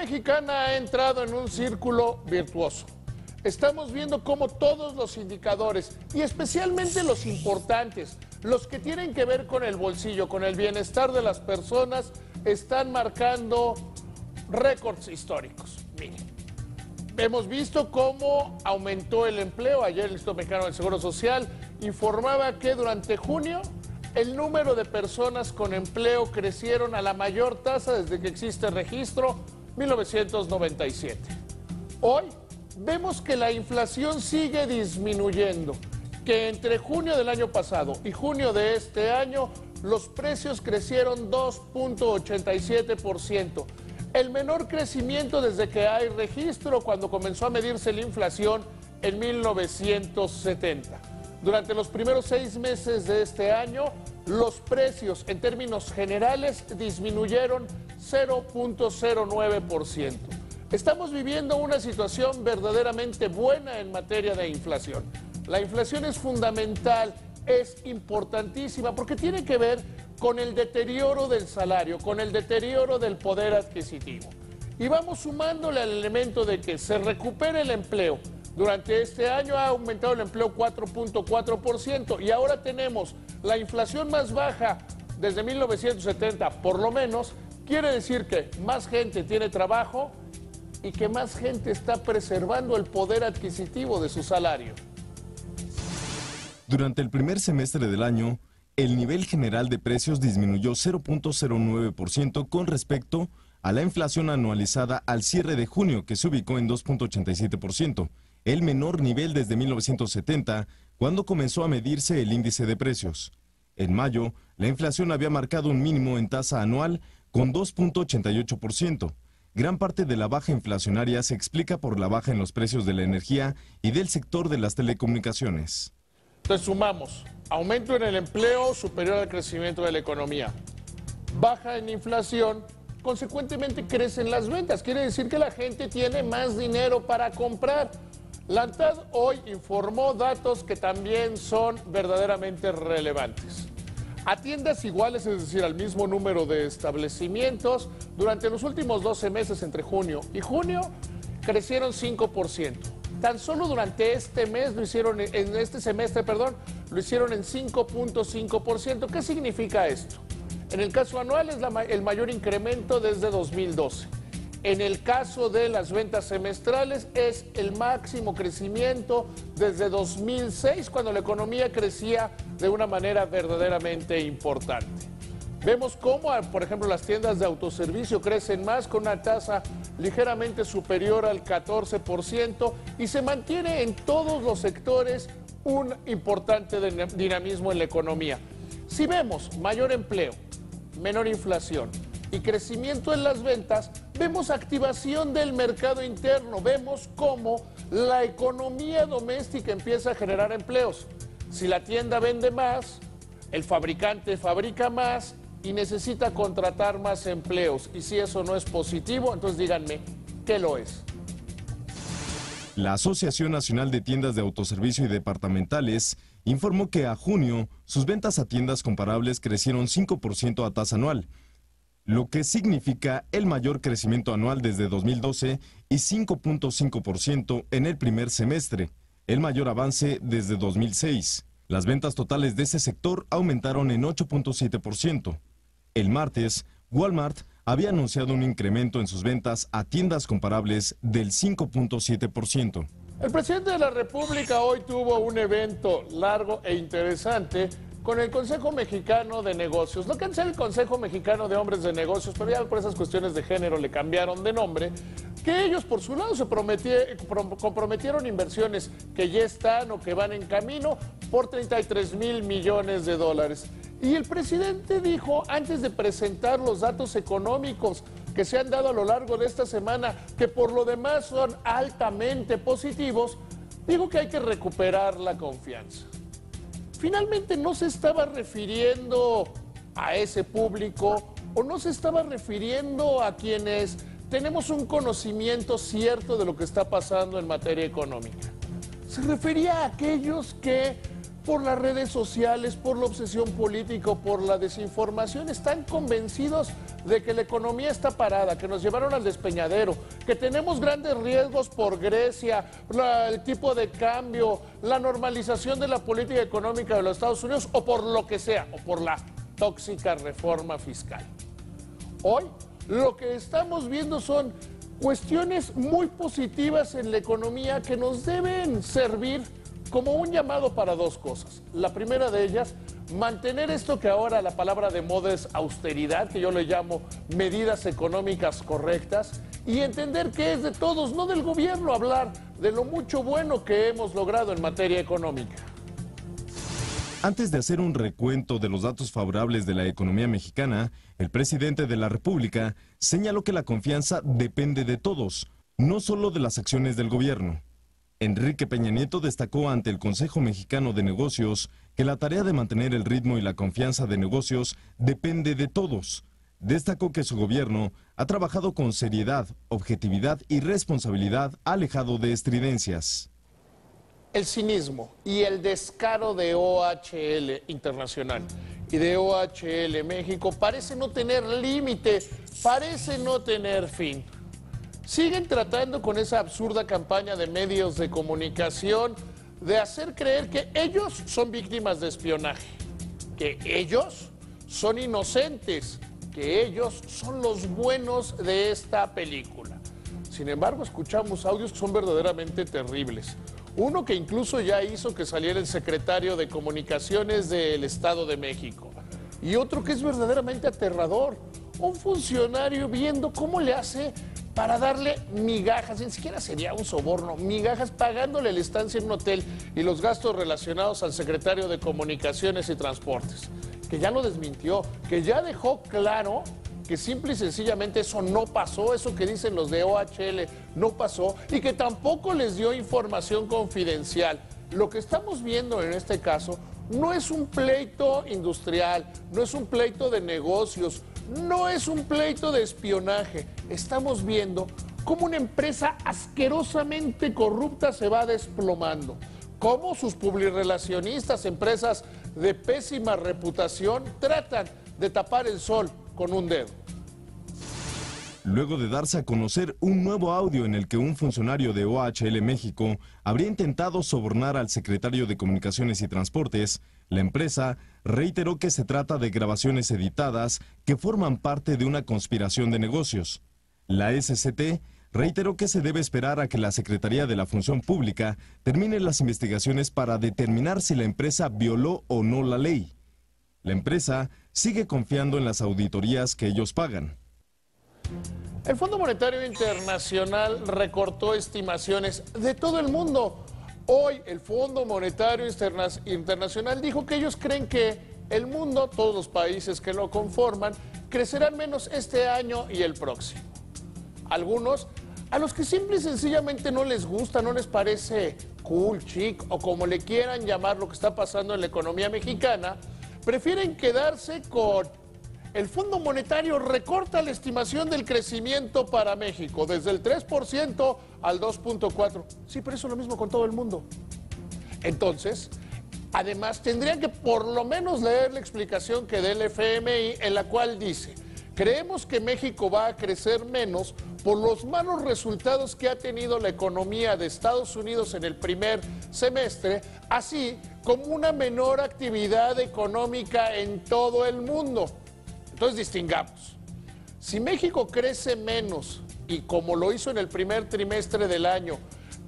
mexicana ha entrado en un círculo virtuoso. Estamos viendo cómo todos los indicadores, y especialmente los importantes, los que tienen que ver con el bolsillo, con el bienestar de las personas, están marcando récords históricos. Miren, hemos visto cómo aumentó el empleo. Ayer el Instituto Mexicano del Seguro Social informaba que durante junio el número de personas con empleo crecieron a la mayor tasa desde que existe registro, 1997. Hoy vemos que la inflación sigue disminuyendo, que entre junio del año pasado y junio de este año los precios crecieron 2.87%, el menor crecimiento desde que hay registro cuando comenzó a medirse la inflación en 1970. Durante los primeros 6 meses de este año, los precios en términos generales disminuyeron 0.09%. Estamos viviendo una situación verdaderamente buena en materia de inflación. La inflación es fundamental, es importantísima, porque tiene que ver con el deterioro del salario, con el deterioro del poder adquisitivo. Y vamos sumándole al elemento de que se recupere el empleo. Durante este año ha aumentado el empleo 4.4% y ahora tenemos la inflación más baja desde 1970, por lo menos. Quiere decir que más gente tiene trabajo y que más gente está preservando el poder adquisitivo de su salario. Durante el primer semestre del año, el nivel general de precios disminuyó 0.09% con respecto a la inflación anualizada al cierre de junio, que se ubicó en 2.87%, el menor nivel desde 1970, cuando comenzó a medirse el índice de precios. En mayo, la inflación había marcado un mínimo en tasa anual con 2.88%. Gran parte de la baja inflacionaria se explica por la baja en los precios de la energía y del sector de las telecomunicaciones. Entonces sumamos aumento en el empleo superior al crecimiento de la economía, baja en inflación, consecuentemente crecen las ventas. Quiere decir que la gente tiene más dinero para comprar. La ANTAD hoy informó datos que también son verdaderamente relevantes. A tiendas iguales, es decir, al mismo número de establecimientos, durante los últimos 12 meses, entre junio y junio, crecieron 5%. Tan solo durante este mes lo hicieron, en este semestre, lo hicieron en 5.5%. ¿Qué significa esto? En el caso anual es el mayor incremento desde 2012. En el caso de las ventas semestrales es el máximo crecimiento desde 2006, cuando la economía crecía de una manera verdaderamente importante. Vemos cómo, por ejemplo, las tiendas de autoservicio crecen más, con una tasa ligeramente superior al 14%, y se mantiene en todos los sectores un importante dinamismo en la economía. Si vemos mayor empleo, menor inflación y crecimiento en las ventas, vemos activación del mercado interno, vemos cómo la economía doméstica empieza a generar empleos. Si la tienda vende más, el fabricante fabrica más y necesita contratar más empleos. Y si eso no es positivo, entonces díganme, ¿qué lo es? La Asociación Nacional de Tiendas de Autoservicio y Departamentales informó que a junio sus ventas a tiendas comparables crecieron 5% a tasa anual, lo que significa el mayor crecimiento anual desde 2012 y 5.5% en el primer semestre, el mayor avance desde 2006. Las ventas totales de ese sector aumentaron en 8.7%. El martes, Walmart había anunciado un incremento en sus ventas a tiendas comparables del 5.7%. El presidente de la República hoy tuvo un evento largo e interesante con el Consejo Mexicano de Negocios. No que sea el Consejo Mexicano de Hombres de Negocios, pero ya por esas cuestiones de género le cambiaron de nombre, que ellos por su lado se comprometieron inversiones que ya están o que van en camino por 33,000 millones de dólares. Y el presidente dijo, antes de presentar los datos económicos que se han dado a lo largo de esta semana, que por lo demás son altamente positivos, dijo que hay que recuperar la confianza. Finalmente no se estaba refiriendo a ese público o no se estaba refiriendo a quienes tenemos un conocimiento cierto de lo que está pasando en materia económica. Se refería a aquellos que por las redes sociales, por la obsesión política, por la desinformación, están convencidos de que la economía está parada, que nos llevaron al despeñadero, que tenemos grandes riesgos por Grecia, el tipo de cambio, la normalización de la política económica de los Estados Unidos o por lo que sea, o por la tóxica reforma fiscal. Hoy lo que estamos viendo son cuestiones muy positivas en la economía que nos deben servir como un llamado para dos cosas. La primera de ellas, mantener esto que ahora la palabra de moda es austeridad, que yo le llamo medidas económicas correctas, y entender que es de todos, no del gobierno, hablar de lo mucho bueno que hemos logrado en materia económica. Antes de hacer un recuento de los datos favorables de la economía mexicana, el presidente de la República señaló que la confianza depende de todos, no solo de las acciones del gobierno. Enrique Peña Nieto destacó ante el Consejo Mexicano de Negocios que la tarea de mantener el ritmo y la confianza de negocios depende de todos. Destacó que su gobierno ha trabajado con seriedad, objetividad y responsabilidad, alejado de estridencias. El cinismo y el descaro de OHL Internacional y de OHL México parece no tener límite, parece no tener fin. Siguen tratando con esa absurda campaña de medios de comunicación de hacer creer que ellos son víctimas de espionaje, que ellos son inocentes, que ellos son los buenos de esta película. Sin embargo, escuchamos audios que son verdaderamente terribles. Uno que incluso ya hizo que saliera el secretario de Comunicaciones del Estado de México. Y otro que es verdaderamente aterrador. Un funcionario viendo cómo le hace para darle migajas, ni siquiera sería un soborno, migajas, pagándole la estancia en un hotel y los gastos relacionados al secretario de Comunicaciones y Transportes, que ya lo desmintió, que ya dejó claro que simple y sencillamente eso no pasó, eso que dicen los de OHL no pasó, y que tampoco les dio información confidencial. Lo que estamos viendo en este caso no es un pleito industrial, no es un pleito de negocios, no es un pleito de espionaje. Estamos viendo cómo una empresa asquerosamente corrupta se va desplomando, cómo sus publirrelacionistas, empresas de pésima reputación, tratan de tapar el sol con un dedo. Luego de darse a conocer un nuevo audio en el que un funcionario de OHL México habría intentado sobornar al secretario de Comunicaciones y Transportes, la empresa reiteró que se trata de grabaciones editadas que forman parte de una conspiración de negocios. La SCT reiteró que se debe esperar a que la Secretaría de la Función Pública termine las investigaciones para determinar si la empresa violó o no la ley. La empresa sigue confiando en las auditorías que ellos pagan. El Fondo Monetario Internacional recortó estimaciones de todo el mundo. Hoy el Fondo Monetario Internacional dijo que ellos creen que el mundo, todos los países que lo conforman, crecerán menos este año y el próximo. Algunos, a los que simple y sencillamente no les gusta, no les parece cool, chic o como le quieran llamar lo que está pasando en la economía mexicana, prefieren quedarse con: el Fondo Monetario recorta la estimación del crecimiento para México desde el 3% al 2.4%. Sí, pero eso es lo mismo con todo el mundo. Entonces, además, tendrían que por lo menos leer la explicación que da el FMI, en la cual dice: creemos que México va a crecer menos por los malos resultados que ha tenido la economía de Estados Unidos en el primer semestre, así como una menor actividad económica en todo el mundo. Entonces distingamos, si México crece menos y como lo hizo en el primer trimestre del año,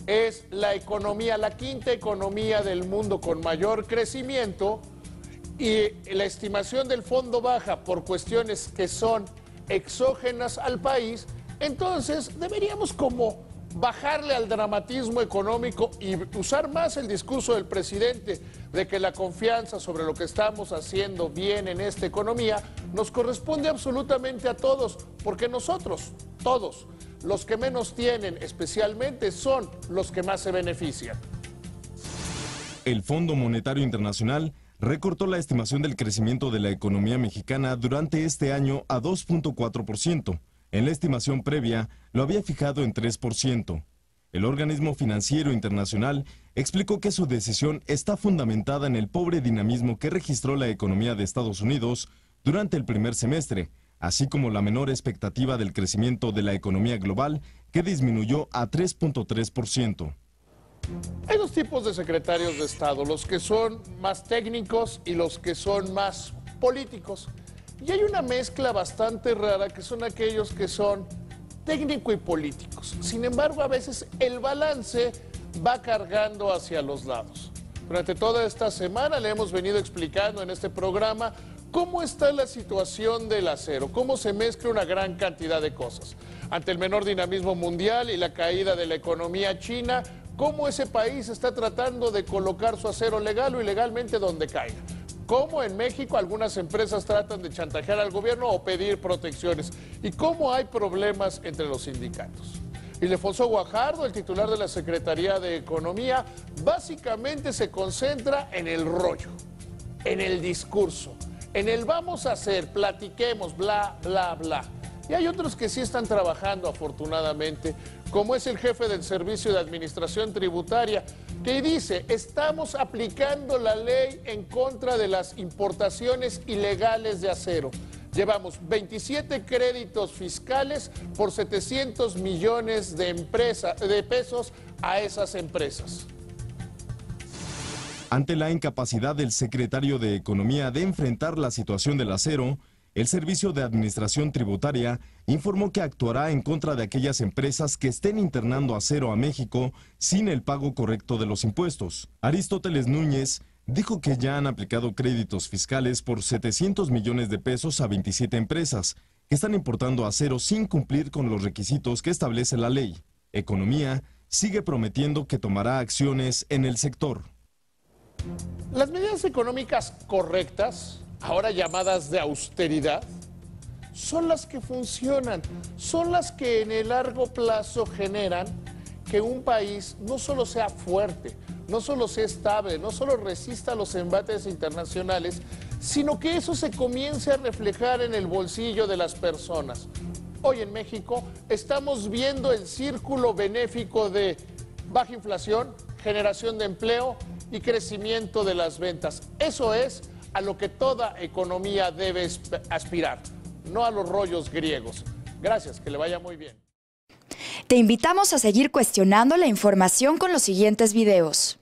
es la economía, la quinta economía del mundo con mayor crecimiento, y la estimación del fondo baja por cuestiones que son exógenas al país, entonces deberíamos como bajarle al dramatismo económico y usar más el discurso del presidente de que la confianza sobre lo que estamos haciendo bien en esta economía nos corresponde absolutamente a todos, porque nosotros, todos, los que menos tienen especialmente son los que más se benefician. El Fondo Monetario Internacional recortó la estimación del crecimiento de la economía mexicana durante este año a 2.4%. En la estimación previa lo había fijado en 3%. El organismo financiero internacional explicó que su decisión está fundamentada en el pobre dinamismo que registró la economía de Estados Unidos durante el primer semestre, así como la menor expectativa del crecimiento de la economía global, que disminuyó a 3.3%. Hay dos tipos de secretarios de Estado, los que son más técnicos y los que son más políticos. Y hay una mezcla bastante rara que son aquellos que son técnico y políticos. Sin embargo, a veces el balance va cargando hacia los lados. Durante toda esta semana le hemos venido explicando en este programa cómo está la situación del acero, cómo se mezcla una gran cantidad de cosas. Ante el menor dinamismo mundial y la caída de la economía china, cómo ese país está tratando de colocar su acero legal o ilegalmente donde caiga. Cómo en México algunas empresas tratan de chantajear al gobierno o pedir protecciones. Y cómo hay problemas entre los sindicatos. Ildefonso Guajardo, el titular de la Secretaría de Economía, básicamente se concentra en el rollo, en el discurso, en el vamos a hacer, platiquemos, bla, bla, bla. Y hay otros que sí están trabajando, afortunadamente, como es el jefe del Servicio de Administración Tributaria, que dice, estamos aplicando la ley en contra de las importaciones ilegales de acero. Llevamos 27 créditos fiscales por 700 millones de pesos a esas empresas. Ante la incapacidad del secretario de Economía de enfrentar la situación del acero, el Servicio de Administración Tributaria informó que actuará en contra de aquellas empresas que estén internando acero a México sin el pago correcto de los impuestos. Aristóteles Núñez dijo que ya han aplicado créditos fiscales por 700 millones de pesos a 27 empresas que están importando acero sin cumplir con los requisitos que establece la ley. Economía sigue prometiendo que tomará acciones en el sector. Las medidas económicas correctas, ahora llamadas de austeridad, son las que funcionan, son las que en el largo plazo generan que un país no solo sea fuerte, no solo sea estable, no solo resista los embates internacionales, sino que eso se comience a reflejar en el bolsillo de las personas. Hoy en México estamos viendo el círculo benéfico de baja inflación, generación de empleo y crecimiento de las ventas. Eso es a lo que toda economía debe aspirar, no a los rollos griegos. Gracias, que le vaya muy bien. Te invitamos a seguir cuestionando la información con los siguientes videos.